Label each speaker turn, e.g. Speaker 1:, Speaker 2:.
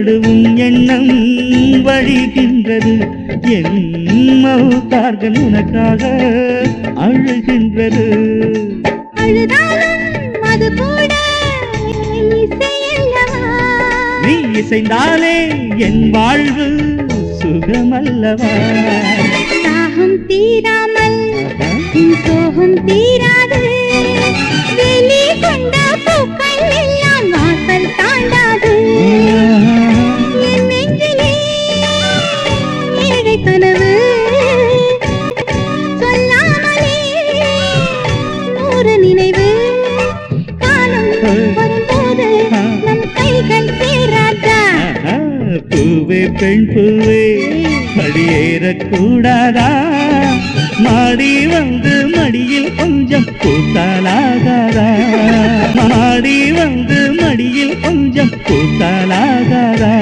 Speaker 1: நெஞ்சோடு உன் எண்ணம் வழிகின்றது. என் மௌத்தார்கள் உனக்காக அழுகின்றது.
Speaker 2: அழுதாலும் அது கூட இசையல்லவா?
Speaker 1: நீ இசைந்தாலே என் வாழ்வு சுகமல்லவா?
Speaker 2: தாகம் தீராமல் உன் சோகம் தீராது. வெளி கொண்ட பூக்கள் எல்லாம் வாசல் தாண்டாது. என் நெஞ்சிலே ஏழை கனவு சொல்லாமலே நூறு நினைவு. காலம் வரும்போது நம் கைகள் சேராதா?
Speaker 1: பூவே பெண் பூவே மடியேறக்கூடாதா? மாடி வந்து மடியில் கொஞ்சம் பூத்தாலாகாதா? மாடி வந்து மடியில் கொஞ்சம் பூத்தாலாகாதா?